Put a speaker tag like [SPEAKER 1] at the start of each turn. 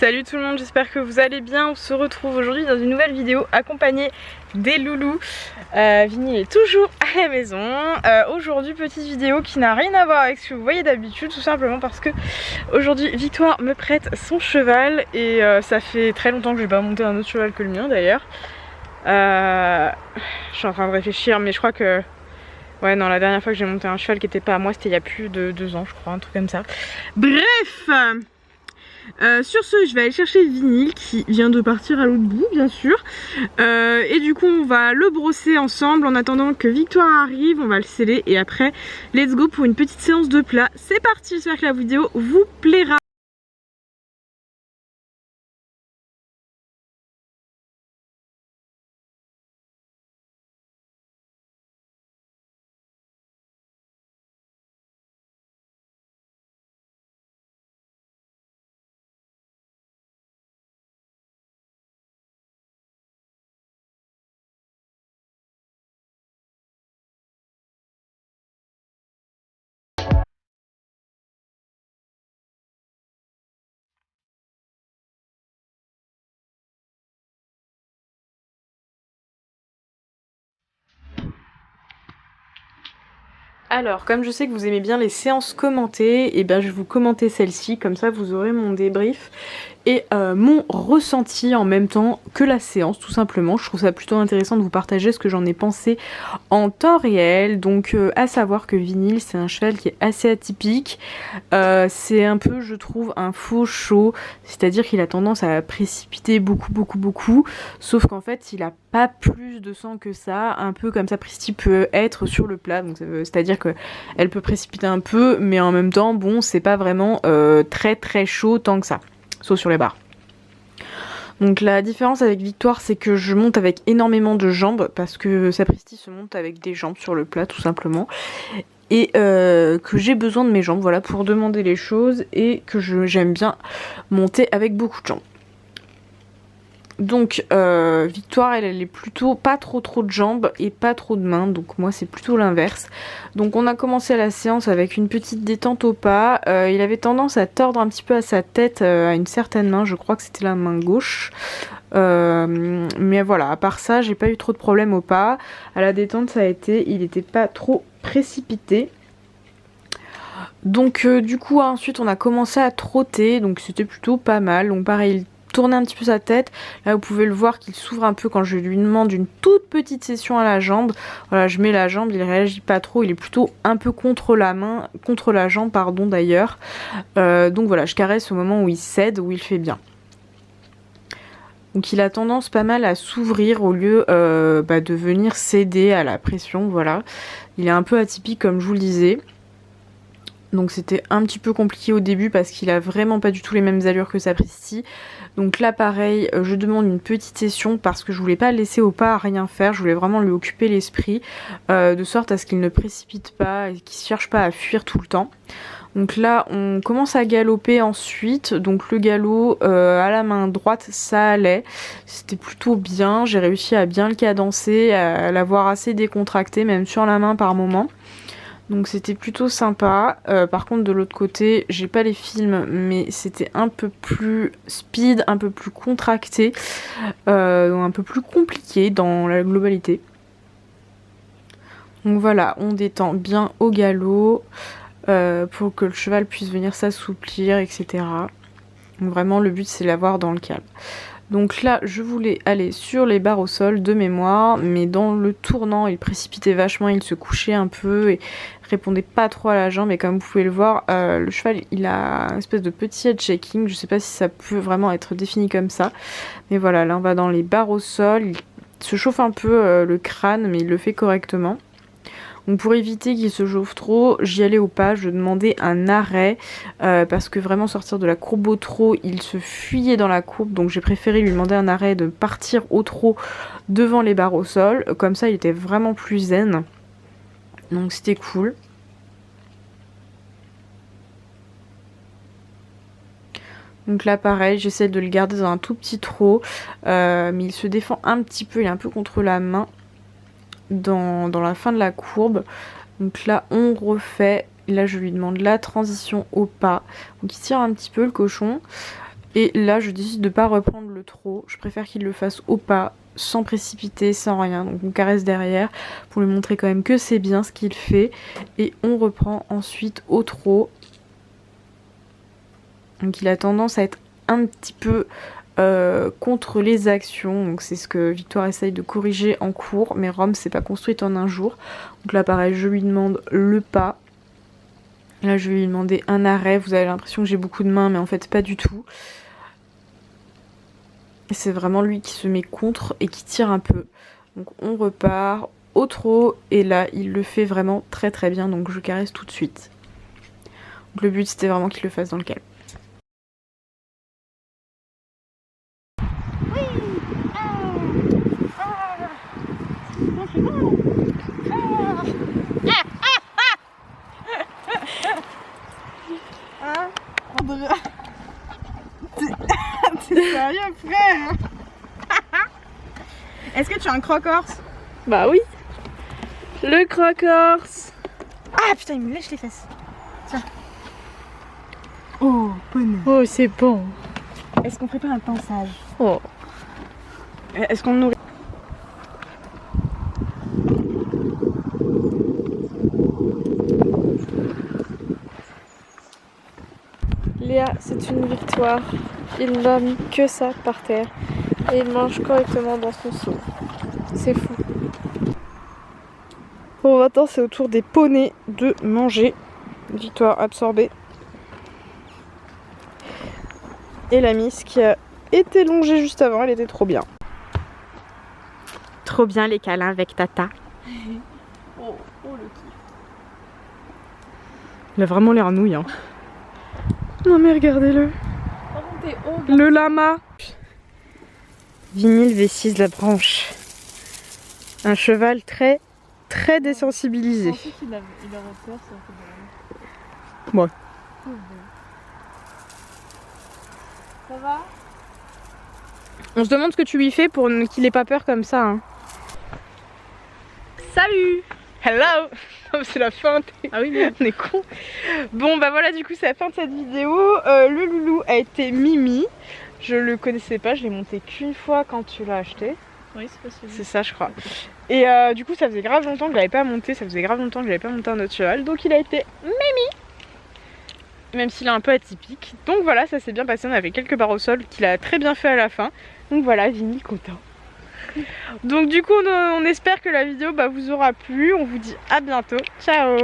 [SPEAKER 1] Salut tout le monde, j'espère que vous allez bien. On se retrouve aujourd'hui dans une nouvelle vidéo accompagnée des loulous. Vinny est toujours à la maison. Aujourd'hui, petite vidéo qui n'a rien à voir avec ce que vous voyez d'habitude, tout simplement parce que aujourd'hui Victoire me prête son cheval et ça fait très longtemps que je n'ai pas monté un autre cheval que le mien d'ailleurs. Je suis en train de réfléchir, mais je crois que ouais, non, la dernière fois que j'ai monté un cheval qui n'était pas à moi, c'était il y a plus de 2 ans, je crois, un truc comme ça. Bref, sur ce, je vais aller chercher Vinyl qui vient de partir à l'autre bout, bien sûr. Et du coup, on va le brosser ensemble en attendant que Victoire arrive. On va le sceller et après, let's go pour une petite séance de plat. C'est parti, j'espère que la vidéo vous plaira. Alors, comme je sais que vous aimez bien les séances commentées, et ben je vais vous commenter celle-ci, comme ça vous aurez mon débrief et mon ressenti en même temps que la séance, tout simplement. Je trouve ça plutôt intéressant de vous partager ce que j'en ai pensé en temps réel. Donc à savoir que Vinyl, c'est un cheval qui est assez atypique. C'est un peu, je trouve, un faux show, c'est-à-dire qu'il a tendance à précipiter beaucoup, sauf qu'en fait il a pas plus de sang que ça, un peu comme sa Pristy peut être sur le plat, donc c'est-à-dire que elle peut précipiter un peu, mais en même temps, bon, c'est pas vraiment très chaud tant que ça, sauf sur les barres. Donc la différence avec Victoire, c'est que je monte avec énormément de jambes, parce que sa Pristy se monte avec des jambes sur le plat, tout simplement. Et que j'ai besoin de mes jambes, voilà, pour demander les choses, et que j'aime bien monter avec beaucoup de jambes. Donc Victoire, elle est plutôt pas trop de jambes et pas trop de mains, donc moi c'est plutôt l'inverse. Donc on a commencé la séance avec une petite détente au pas. Il avait tendance à tordre un petit peu à sa tête à une certaine main, je crois que c'était la main gauche. Mais voilà, à part ça, j'ai pas eu trop de problèmes au pas. À la détente, ça a été, il était pas trop précipité. Donc du coup ensuite on a commencé à trotter, donc c'était plutôt pas mal. Donc pareil, tourner un petit peu sa tête, là vous pouvez le voir qu'il s'ouvre un peu quand je lui demande une toute petite session à la jambe. Voilà, je mets la jambe, il réagit pas trop, il est plutôt un peu contre la main, contre la jambe pardon d'ailleurs. Donc voilà, je caresse au moment où il cède, où il fait bien. Donc il a tendance pas mal à s'ouvrir au lieu de venir céder à la pression, voilà. Il est un peu atypique comme je vous le disais. Donc c'était un petit peu compliqué au début parce qu'il a vraiment pas du tout les mêmes allures que sa Pristy. Donc là pareil, je demande une petite session parce que je voulais pas le laisser au pas à rien faire, je voulais vraiment lui occuper l'esprit, de sorte à ce qu'il ne précipite pas et qu'il ne cherche pas à fuir tout le temps. Donc là on commence à galoper ensuite, donc le galop à la main droite ça allait, c'était plutôt bien, j'ai réussi à bien le cadencer, à l'avoir assez décontracté même sur la main par moment. Donc c'était plutôt sympa. Par contre de l'autre côté, j'ai pas les films, mais c'était un peu plus speed, un peu plus contracté, un peu plus compliqué dans la globalité. Donc voilà, on détend bien au galop pour que le cheval puisse venir s'assouplir, etc. Donc vraiment le but c'est l'avoir dans le calme. Donc là je voulais aller sur les barres au sol de mémoire, mais dans le tournant il précipitait vachement, il se couchait un peu et répondait pas trop à la jambe, et comme vous pouvez le voir, le cheval il a une espèce de petit head shaking, je sais pas si ça peut vraiment être défini comme ça, mais voilà, là on va dans les barres au sol, il se chauffe un peu le crâne, mais il le fait correctement. Donc pour éviter qu'il se chauffe trop, j'y allais au pas, je demandais un arrêt parce que vraiment sortir de la courbe au trot, il se fuyait dans la courbe, donc j'ai préféré lui demander un arrêt de partir au trot devant les barres au sol, comme ça il était vraiment plus zen, donc c'était cool. Donc là pareil, j'essaie de le garder dans un tout petit trot, mais il se défend un petit peu, il est un peu contre la main dans la fin de la courbe. Donc là on refait, là je lui demande la transition au pas, donc il tire un petit peu le cochon. Et là je décide de pas reprendre le trot, je préfère qu'il le fasse au pas, sans précipiter, sans rien. Donc on caresse derrière pour lui montrer quand même que c'est bien ce qu'il fait. Et on reprend ensuite au trot. Donc il a tendance à être un petit peu contre les actions. Donc c'est ce que Victoire essaye de corriger en cours. Mais Rome s'est pas construite en un jour. Donc là pareil, je lui demande le pas. Là je vais lui demander un arrêt. Vous avez l'impression que j'ai beaucoup de mains mais en fait pas du tout. C'est vraiment lui qui se met contre et qui tire un peu. Donc on repart au trot et là il le fait vraiment très très bien, donc je caresse tout de suite. Donc le but c'était vraiment qu'il le fasse dans le calme.
[SPEAKER 2] T'es sérieux, frère? Est-ce que tu as un croc-horse?
[SPEAKER 1] Bah oui, le croc-horse.
[SPEAKER 2] Ah putain, il me lèche les fesses. Tiens. Oh, poney.
[SPEAKER 1] Oh c'est bon.
[SPEAKER 2] Est-ce qu'on ferait pas un pansage?
[SPEAKER 1] Oh.
[SPEAKER 2] Est-ce qu'on nourrit?
[SPEAKER 1] Léa, c'est une victoire. Il n'a mis que ça par terre et il mange correctement dans son seau. C'est fou. Bon, maintenant c'est au tour des poneys de manger. Victoire absorbée. Et la Miss qui a été longée juste avant, elle était trop bien. Trop bien les câlins avec Tata.
[SPEAKER 2] Oh, le kiff.
[SPEAKER 1] Il a vraiment l'air nouille, hein. Non mais regardez-le.
[SPEAKER 2] Par contre, t'es haut.
[SPEAKER 1] Le lama. Vinyle V6 la branche. Un cheval très désensibilisé.
[SPEAKER 2] Je pensais qu'il aurait peur, ça fait de
[SPEAKER 1] Ouais.
[SPEAKER 2] Ça va?
[SPEAKER 1] On se demande ce que tu lui fais pour qu'il ait pas peur comme ça. Hein. Salut! Hello! C'est la fin.
[SPEAKER 2] Ah oui, mais
[SPEAKER 1] on est con. Bon bah voilà, du coup c'est la fin de cette vidéo. Le loulou a été Mimi. Je le connaissais pas, je l'ai monté qu'une fois quand tu l'as acheté.
[SPEAKER 2] oui, c'est possible.
[SPEAKER 1] C'est ça je crois. Et du coup ça faisait grave longtemps que je l'avais pas monté, ça faisait grave longtemps que je l'avais pas monté un autre cheval. Donc il a été Mimi. Même s'il est un peu atypique. Donc voilà, ça s'est bien passé, on avait quelques barres au sol qu'il a très bien fait à la fin. Donc voilà, Vinny content. Donc du coup on espère que la vidéo vous aura plu. On vous dit à bientôt. Ciao.